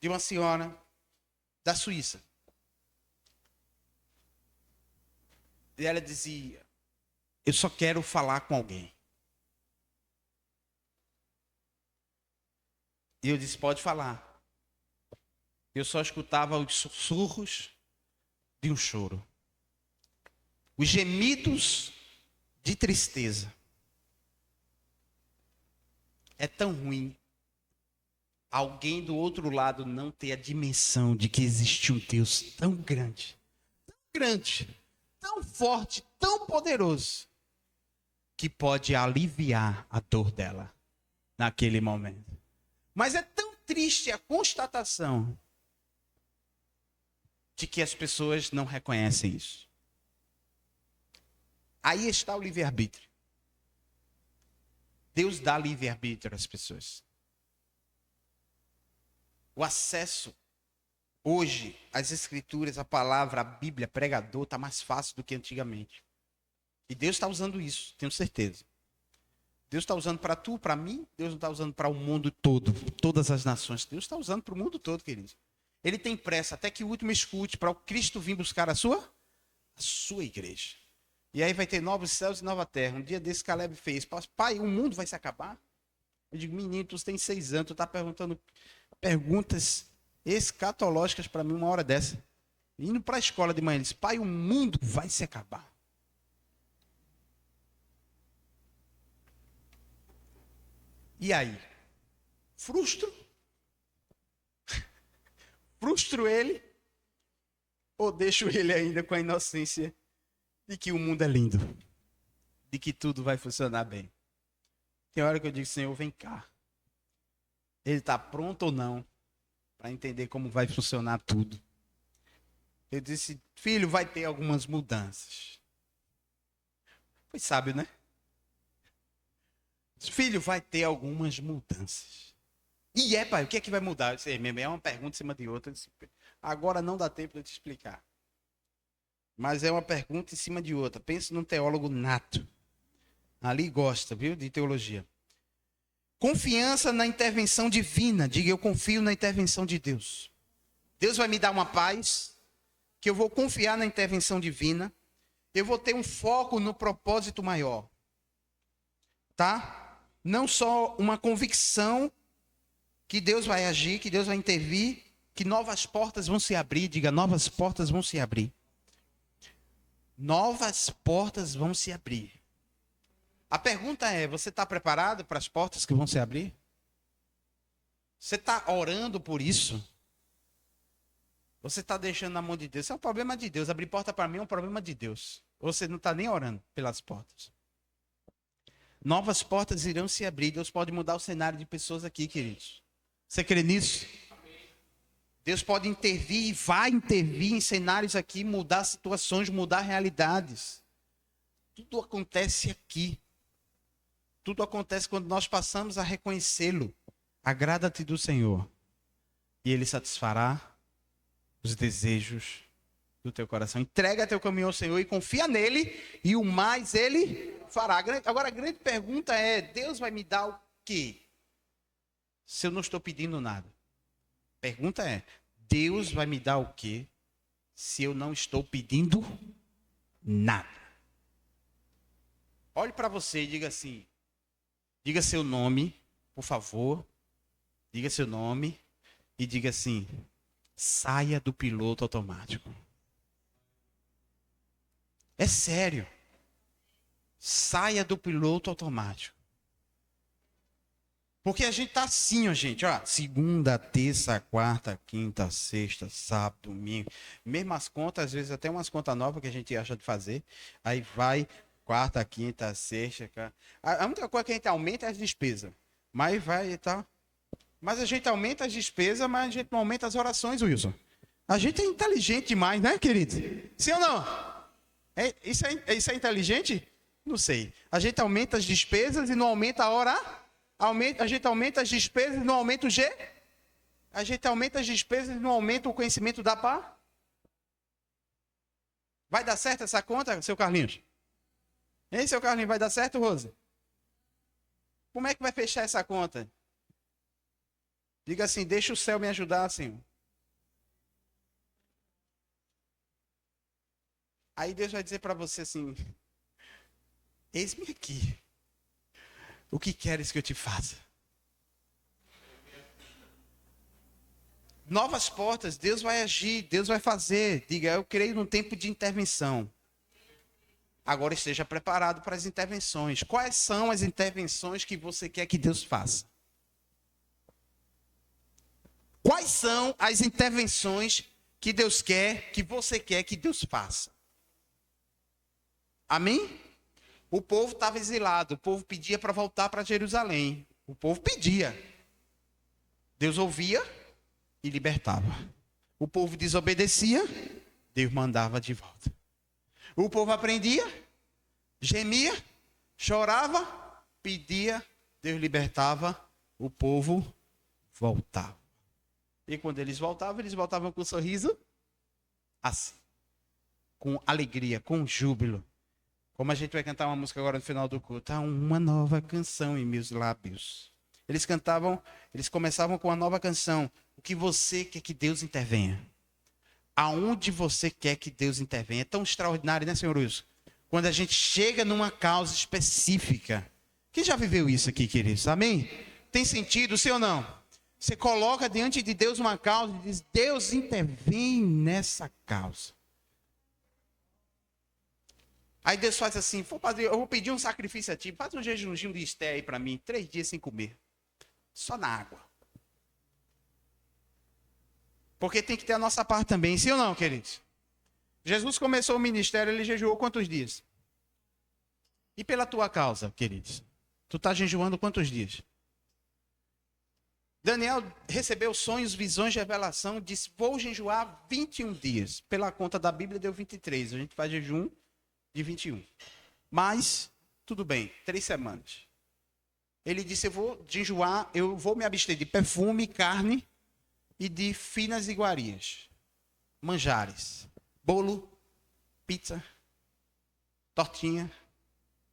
de uma senhora da Suíça. E ela dizia, eu só quero falar com alguém. E eu disse, pode falar. Eu só escutava os sussurros de um choro. Os gemidos de tristeza. É tão ruim alguém do outro lado não ter a dimensão de que existe um Deus tão grande, tão forte, tão poderoso, que pode aliviar a dor dela naquele momento. Mas é tão triste a constatação de que as pessoas não reconhecem isso. Aí está o livre-arbítrio. Deus dá livre-arbítrio às pessoas. O acesso, hoje, às escrituras, a palavra, a Bíblia, pregador, está mais fácil do que antigamente. E Deus está usando isso, tenho certeza. Deus está usando para tu, para mim. Deus não está usando para o mundo todo, todas as nações. Deus está usando para o mundo todo, querido. Ele tem pressa até que o último escute para o Cristo vir buscar a sua igreja. E aí vai ter novos céus e nova terra. Um dia desse Caleb fez: pai, o mundo vai se acabar? Eu digo: menino, tu tem 6 anos, tu está perguntando perguntas escatológicas para mim uma hora dessa. Indo para a escola de manhã, ele disse: pai, o mundo vai se acabar. E aí? Frustro ele ou deixo ele ainda com a inocência de que o mundo é lindo, de que tudo vai funcionar bem? Tem hora que eu digo: Senhor, vem cá. Ele está pronto ou não para entender como vai funcionar tudo? Eu disse: filho, vai ter algumas mudanças. Foi sábio, né? Filho, vai ter algumas mudanças. E pai, o que é que vai mudar? Eu disse: é uma pergunta em cima de outra. Eu disse: agora não dá tempo de eu te explicar. Mas é uma pergunta em cima de outra. Pense num teólogo nato. Ali gosta, viu, de teologia. Confiança na intervenção divina. Diga: eu confio na intervenção de Deus. Deus vai me dar uma paz, que eu vou confiar na intervenção divina. Eu vou ter um foco no propósito maior. Tá? Não só uma convicção que Deus vai agir, que Deus vai intervir, que novas portas vão se abrir. Diga: novas portas vão se abrir. Novas portas vão se abrir. A pergunta é: você está preparado para as portas que vão se abrir? Você está orando por isso? Você está deixando na mão de Deus? Isso é um problema de Deus. Abrir porta para mim é um problema de Deus. Você não está nem orando pelas portas. Novas portas irão se abrir. Deus pode mudar o cenário de pessoas aqui, queridos. Você crê nisso? Deus pode intervir e vai intervir em cenários aqui, mudar situações, mudar realidades. Tudo acontece aqui. Tudo acontece quando nós passamos a reconhecê-lo. Agrada-te do Senhor e Ele satisfará os desejos do teu coração. Entrega teu caminho ao Senhor e confia nele, e o mais Ele fará. Agora a grande pergunta é: Deus vai me dar o quê se eu não estou pedindo nada? Pergunta é: Deus vai me dar o quê se eu não estou pedindo nada? Olhe para você e diga assim: diga seu nome, por favor. Diga seu nome e diga assim: saia do piloto automático. É sério. Saia do piloto automático. Porque a gente está assim, ó, gente. Ó, segunda, terça, quarta, quinta, sexta, sábado, domingo. Mesmo as contas, às vezes até umas contas novas que a gente acha de fazer. Aí vai quarta, quinta, sexta. A única coisa que a gente aumenta é as despesas. Mas vai e tal. Mas a gente aumenta as despesas, mas a gente não aumenta as orações, Wilson. A gente é inteligente demais, né, querido? Sim ou não? Isso é inteligente? Não sei. A gente aumenta as despesas e não aumenta a hora. A gente aumenta as despesas e não aumenta o G. A gente aumenta as despesas e não aumenta o conhecimento da pá. Vai dar certo essa conta, seu Carlinhos? Hein, seu Carlinhos, vai dar certo, Rosa? Como é que vai fechar essa conta? Diga assim: deixa o céu me ajudar, Senhor. Aí Deus vai dizer para você assim: eis-me aqui. O que queres que eu te faça? Novas portas, Deus vai agir, Deus vai fazer. Diga: eu creio num tempo de intervenção. Agora esteja preparado para as intervenções. Quais são as intervenções que você quer que Deus faça? Quais são as intervenções que Deus quer, que você quer que Deus faça? Amém? O povo estava exilado, o povo pedia para voltar para Jerusalém. O povo pedia. Deus ouvia e libertava. O povo desobedecia, Deus mandava de volta. O povo aprendia, gemia, chorava, pedia, Deus libertava, o povo voltava. E quando eles voltavam com um sorriso assim, com alegria, com júbilo, Como a gente vai cantar uma música agora no final do culto. Há uma nova canção em meus lábios. Eles começavam com uma nova canção. O que você quer que Deus intervenha? Aonde você quer que Deus intervenha? É tão extraordinário, né, Senhor Wilson? Quando a gente chega numa causa específica. Quem já viveu isso aqui, queridos? Amém? Tem sentido, sim ou não? Você coloca diante de Deus uma causa e diz, Deus intervém nessa causa. Aí Deus faz assim, eu vou pedir um sacrifício a ti, faz um jejumzinho de Esté aí para mim, 3 dias sem comer. Só na água. Porque tem que ter a nossa parte também, sim ou não, queridos? Jesus começou o ministério, ele jejuou quantos dias? E pela tua causa, queridos? Tu está jejuando quantos dias? Daniel recebeu sonhos, visões, revelação, disse, vou jejuar 21 dias. Pela conta da Bíblia deu 23, a gente faz jejum de 21. Mas, tudo bem, 3 semanas. Ele disse, eu vou jejuar, eu vou me abster de perfume, carne e de finas iguarias, manjares, bolo, pizza, tortinha,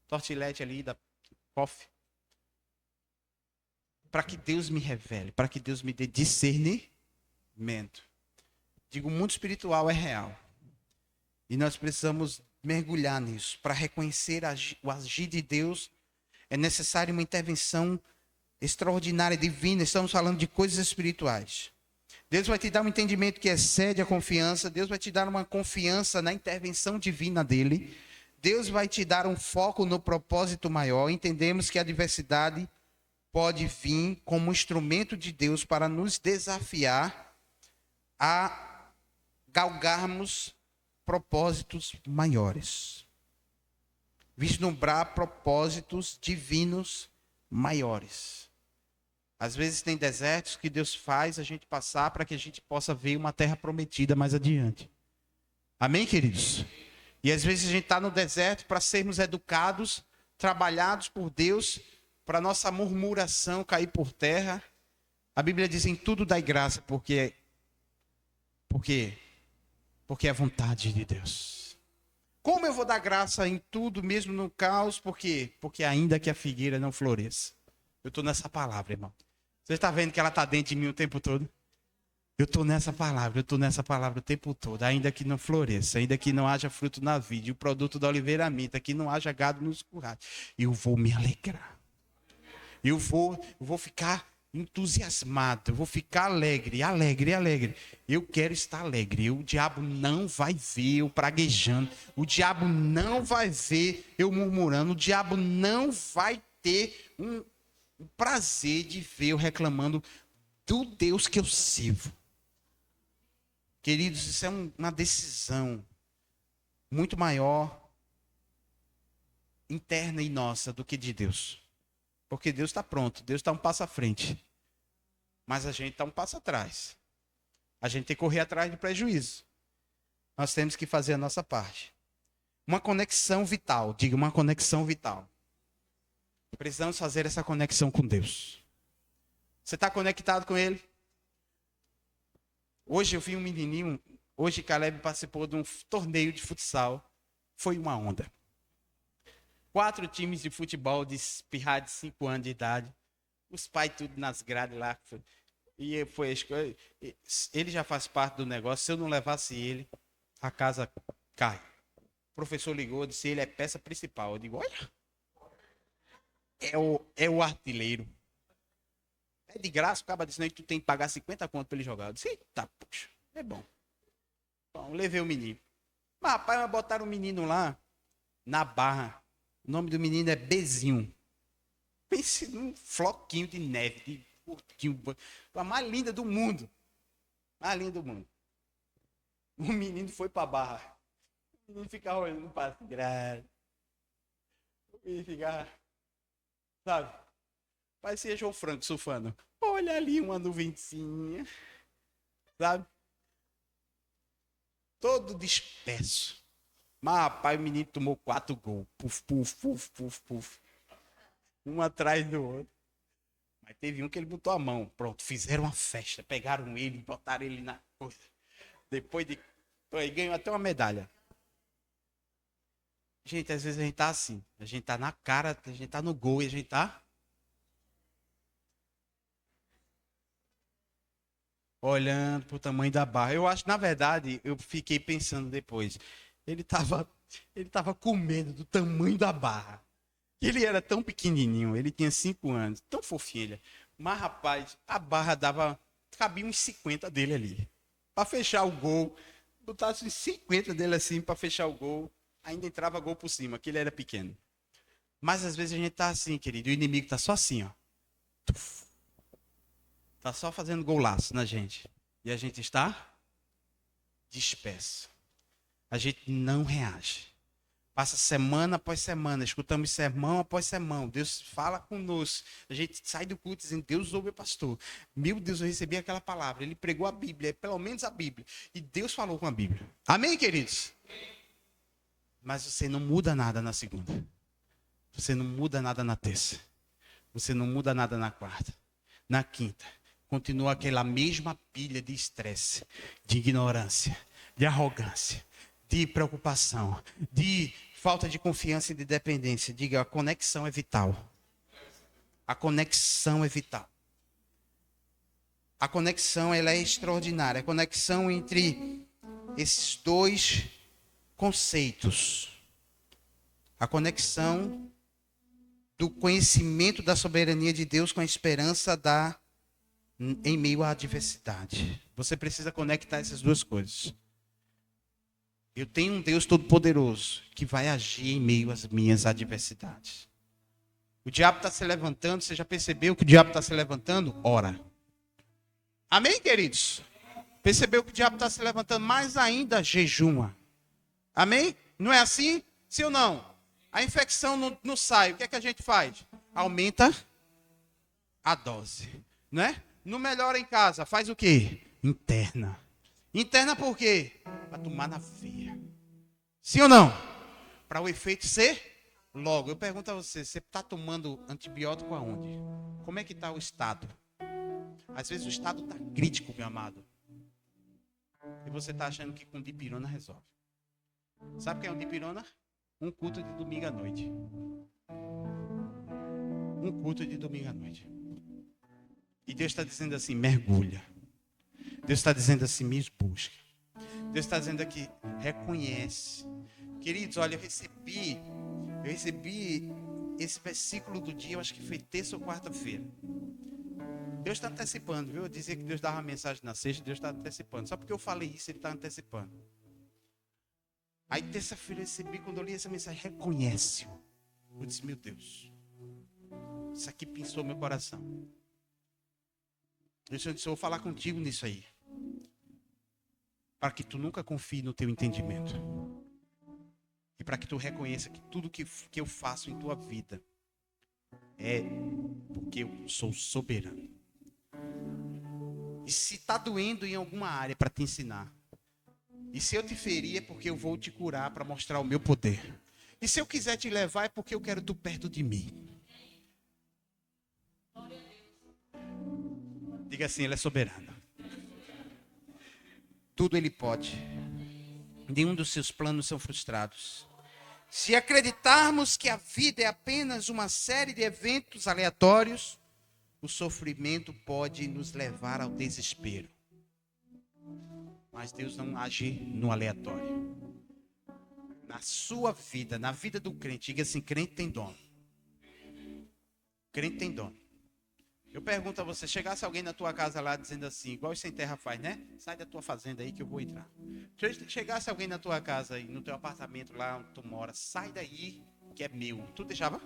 tortilete ali da coffee. Para que Deus me revele, para que Deus me dê discernimento. Digo, o mundo espiritual é real. E nós precisamos mergulhar nisso. Para reconhecer o agir de Deus, é necessária uma intervenção extraordinária, divina. Estamos falando de coisas espirituais. Deus vai te dar um entendimento que excede a confiança. Deus vai te dar uma confiança na intervenção divina dele. Deus vai te dar um foco no propósito maior. Entendemos que a adversidade pode vir como instrumento de Deus para nos desafiar a galgarmos propósitos maiores. Vislumbrar propósitos divinos maiores. Às vezes tem desertos que Deus faz a gente passar para que a gente possa ver uma terra prometida mais adiante. Amém, queridos? E às vezes a gente está no deserto para sermos educados, trabalhados por Deus, para nossa murmuração cair por terra. A Bíblia diz, em tudo dai graça, porque é a vontade de Deus. Como eu vou dar graça em tudo, mesmo no caos? Por quê? Porque ainda que a figueira não floresça. Eu estou nessa palavra, irmão. Você está vendo que ela está dentro de mim o tempo todo? Eu estou nessa palavra o tempo todo. Ainda que não floresça, ainda que não haja fruto na vide, o produto da oliveira minta, que não haja gado nos currais, eu vou me alegrar. Eu vou ficar entusiasmado, eu vou ficar alegre. Eu quero estar alegre. O diabo não vai ver eu praguejando. O diabo não vai ver eu murmurando. O diabo não vai ter um prazer de ver eu reclamando do Deus que eu sirvo. Queridos, isso é uma decisão muito maior, interna e nossa, do que de Deus. Porque Deus está pronto, Deus está um passo à frente. Mas a gente está um passo atrás. A gente tem que correr atrás do prejuízo. Nós temos que fazer a nossa parte. Uma conexão vital, diga, uma conexão vital. Precisamos fazer essa conexão com Deus. Você está conectado com Ele? Hoje eu vi um menininho, hoje Caleb participou de um torneio de futsal. Foi uma onda. 4 times de futebol de espirrar de 5 anos de idade. Os pais tudo nas grades lá. E foi a escola. Ele já faz parte do negócio. Se eu não levasse ele, a casa cai. O professor ligou, disse, ele é peça principal. Eu digo, olha, é o artilheiro. É de graça, o cara disse, não, tu tem que pagar 50 conto para ele jogar. Eu disse, eita, puxa, é bom. Bom, levei o menino. Mas rapaz, botaram o menino lá, na barra. O nome do menino é Bezinho. Pense num floquinho de neve, de curtinho, a mais linda do mundo. Mais linda do mundo. O menino foi pra barra. O menino ficava olhando para grade. O menino ficava, sabe? Parecia João Franco surfando. Olha ali uma nuvencinha. Sabe? Todo disperso. Mas, rapaz, o menino tomou 4 gols. Puf, puf, puf, puf, puf. Um atrás do outro. Mas teve um que ele botou a mão. Pronto, fizeram uma festa. Pegaram ele, botaram ele na coisa. Depois de... Ele ganhou até uma medalha. Gente, às vezes a gente tá assim. A gente tá na cara, a gente tá no gol e a gente tá olhando pro tamanho da barra. Eu acho, na verdade, eu fiquei pensando depois. Ele tava, ele tava com medo do tamanho da barra. Ele era tão pequenininho, ele tinha 5 anos, tão fofinho ele. Mas, rapaz, a barra dava, cabia uns 50 dele ali. Pra fechar o gol, botasse uns 50 dele assim pra fechar o gol, ainda entrava gol por cima, que ele era pequeno. Mas às vezes a gente tá assim, querido, e o inimigo tá só assim, ó. Tá só fazendo golaço na gente. E a gente está disperso. A gente não reage. Passa semana após semana, escutamos sermão após sermão. Deus fala conosco. A gente sai do culto dizendo, Deus ouve o pastor. Meu Deus, eu recebi aquela palavra. Ele pregou a Bíblia, pelo menos a Bíblia. E Deus falou com a Bíblia. Amém, queridos? Mas você não muda nada na segunda. Você não muda nada na terça. Você não muda nada na quarta. Na quinta. Continua aquela mesma pilha de estresse, de ignorância, de arrogância, de preocupação, de falta de confiança e de dependência. Diga, a conexão é vital. A conexão é vital. A conexão ela é extraordinária. A conexão entre esses dois conceitos. A conexão do conhecimento da soberania de Deus com a esperança em meio à adversidade. Você precisa conectar essas duas coisas. Eu tenho um Deus todo-poderoso que vai agir em meio às minhas adversidades. O diabo está se levantando. Você já percebeu que o diabo está se levantando? Ora. Amém, queridos? Percebeu que o diabo está se levantando? Mais ainda, jejuma. Amém? Não é assim? Sim ou não? A infecção não sai. O que é que a gente faz? Aumenta a dose. Não é? Não melhora em casa. Faz o quê? Interna. Interna por quê? Para tomar na veia. Sim ou não? Para o efeito ser logo. Eu pergunto a você, você está tomando antibiótico aonde? Como é que está o estado? Às vezes o estado está crítico, meu amado. E você está achando que com dipirona resolve. Sabe o que é um dipirona? Um culto de domingo à noite. Um culto de domingo à noite. E Deus está dizendo assim, mergulha. Deus está dizendo assim, me busca. Deus está dizendo aqui, reconhece. Queridos, olha, eu recebi esse versículo do dia, eu acho que foi terça ou quarta-feira. Deus está antecipando, viu? Eu dizia que Deus dava uma mensagem na sexta, Deus está antecipando. Só porque eu falei isso, Ele está antecipando. Aí terça-feira eu recebi, quando eu li essa mensagem, reconhece-o. Eu disse, meu Deus, isso aqui pensou meu coração. E o Senhor disse, eu vou falar contigo nisso aí. Para que tu nunca confie no teu entendimento. E para que tu reconheça que tudo que eu faço em tua vida é porque eu sou soberano. E se está doendo em alguma área para te ensinar. E se eu te ferir é porque eu vou te curar para mostrar o meu poder. E se eu quiser te levar é porque eu quero tu perto de mim. Diga assim, Ele é soberano. Tudo Ele pode. Nenhum dos seus planos são frustrados. Se acreditarmos que a vida é apenas uma série de eventos aleatórios, o sofrimento pode nos levar ao desespero. Mas Deus não age no aleatório. Na sua vida, na vida do crente, diga assim, crente tem dono. Crente tem dono. Eu pergunto a você, chegasse alguém na tua casa lá dizendo assim, igual o Sem Terra faz, né? Sai da tua fazenda aí que eu vou entrar. Chegasse alguém na tua casa aí, no teu apartamento lá onde tu mora, sai daí que é meu. Tu deixava?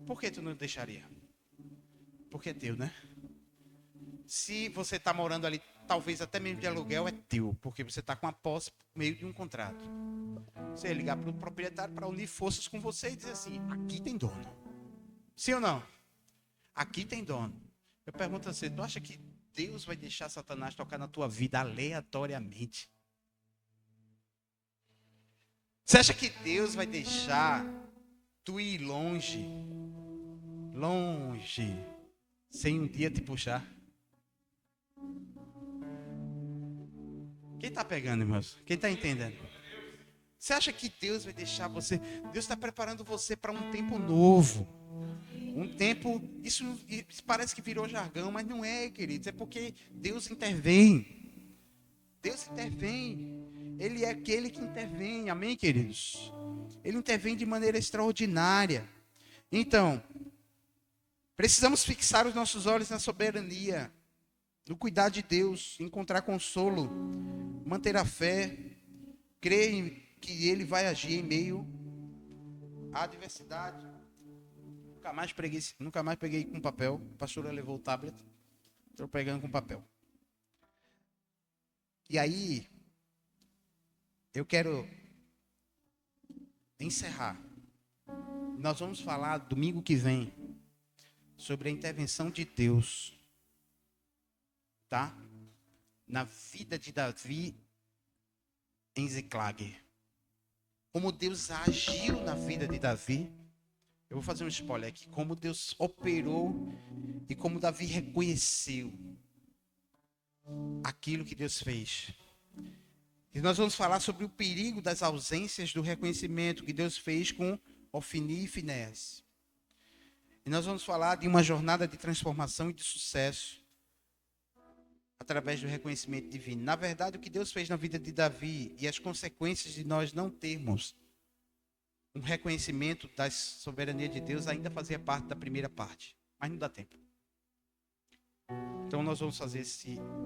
Por que tu não deixaria? Porque é teu, né? Se você está morando ali, talvez até mesmo de aluguel, é teu. Porque você está com a posse por meio de um contrato. Você ia ligar para o proprietário para unir forças com você e dizer assim, aqui tem dono. Sim ou não? Aqui tem dono. Eu pergunto a você, tu acha que Deus vai deixar Satanás tocar na tua vida aleatoriamente? Você acha que Deus vai deixar tu ir longe, sem um dia te puxar? Quem está pegando, irmãos? Quem está entendendo? Você acha que Deus vai deixar você? Deus está preparando você para um tempo novo. Um tempo, isso parece que virou jargão, mas não é, queridos. É porque Deus intervém. Deus intervém. Ele é aquele que intervém. Amém, queridos? Ele intervém de maneira extraordinária. Então, precisamos fixar os nossos olhos na soberania, no cuidado de Deus, encontrar consolo, manter a fé, crer que Ele vai agir em meio à adversidade. Nunca mais peguei com papel. A pastora levou o tablet. Estou pegando com papel. E aí, eu quero encerrar. Nós vamos falar domingo que vem sobre a intervenção de Deus, tá? Na vida de Davi em Ziclag. Como Deus agiu na vida de Davi. Eu vou fazer um spoiler aqui. Como Deus operou e como Davi reconheceu aquilo que Deus fez. E nós vamos falar sobre o perigo das ausências do reconhecimento que Deus fez com Ofni e Finéias. E nós vamos falar de uma jornada de transformação e de sucesso através do reconhecimento divino. Na verdade, o que Deus fez na vida de Davi e as consequências de nós não termos um reconhecimento da soberania de Deus ainda fazia parte da primeira parte, mas não dá tempo. Então nós vamos fazer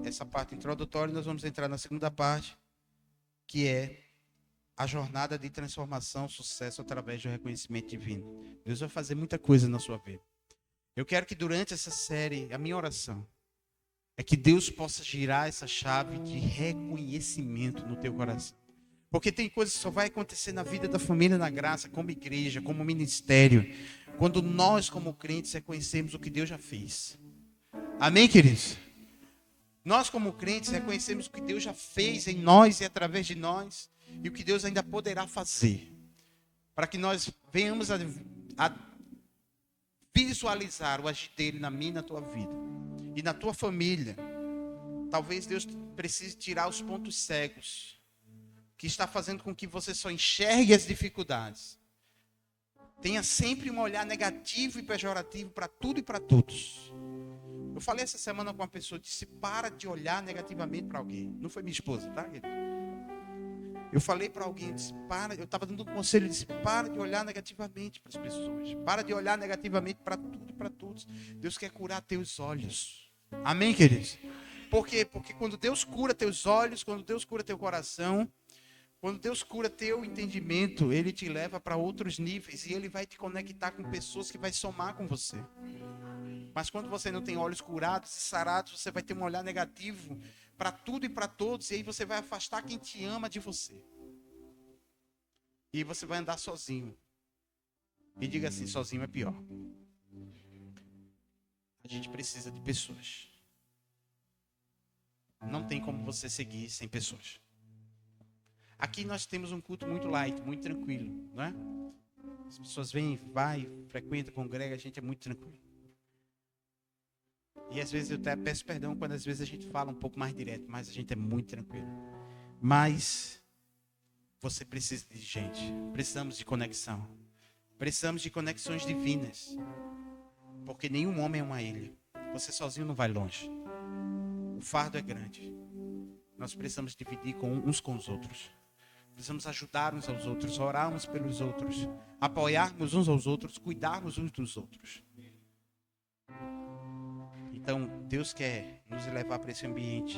essa parte introdutória e nós vamos entrar na segunda parte, que é a jornada de transformação, sucesso através do reconhecimento divino. Deus vai fazer muita coisa na sua vida. Eu quero que durante essa série, a minha oração é que Deus possa girar essa chave de reconhecimento no teu coração. Porque tem coisas que só vai acontecer na vida da família na graça, como igreja, como ministério, quando nós como crentes reconhecemos o que Deus já fez. Amém, queridos? Nós como crentes reconhecemos o que Deus já fez em nós e através de nós, e o que Deus ainda poderá fazer, para que nós venhamos a visualizar o agir dele na minha e na tua vida, e na tua família. Talvez Deus precise tirar os pontos cegos, que está fazendo com que você só enxergue as dificuldades. Tenha sempre um olhar negativo e pejorativo para tudo e para todos. Eu falei essa semana com uma pessoa, disse, para de olhar negativamente para alguém. Não foi minha esposa, tá? Eu falei para alguém, disse, eu estava dando um conselho, disse, para de olhar negativamente para as pessoas. Para de olhar negativamente para tudo e para todos. Deus quer curar teus olhos. Amém, queridos? Por quê? Porque quando Deus cura teus olhos, quando Deus cura teu coração, quando Deus cura teu entendimento, Ele te leva para outros níveis e Ele vai te conectar com pessoas que vai somar com você. Mas quando você não tem olhos curados e sarados, você vai ter um olhar negativo para tudo e para todos, e aí você vai afastar quem te ama de você. E você vai andar sozinho. E diga assim, sozinho é pior. A gente precisa de pessoas. Não tem como você seguir sem pessoas. Aqui nós temos um culto muito light, muito tranquilo, não é? As pessoas vêm, vai, frequenta, congrega, a gente é muito tranquilo. E às vezes eu até peço perdão quando às vezes a gente fala um pouco mais direto, mas a gente é muito tranquilo. Mas você precisa de gente, precisamos de conexão. Precisamos de conexões divinas. Porque nenhum homem é uma ilha. Você sozinho não vai longe. O fardo é grande. Nós precisamos dividir uns com os outros. Precisamos ajudar uns aos outros, orar uns pelos outros, apoiarmos uns aos outros, cuidarmos uns dos outros. Então, Deus quer nos levar para esse ambiente.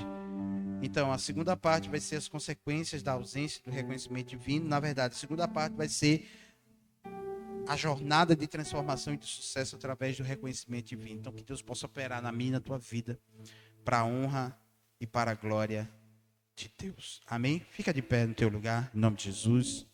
Então, a segunda parte vai ser as consequências da ausência do reconhecimento divino. Na verdade, a segunda parte vai ser a jornada de transformação e de sucesso através do reconhecimento divino. Então, que Deus possa operar na minha e na tua vida, para a honra e para a glória de Deus. Amém? Fica de pé no teu lugar, em nome de Jesus.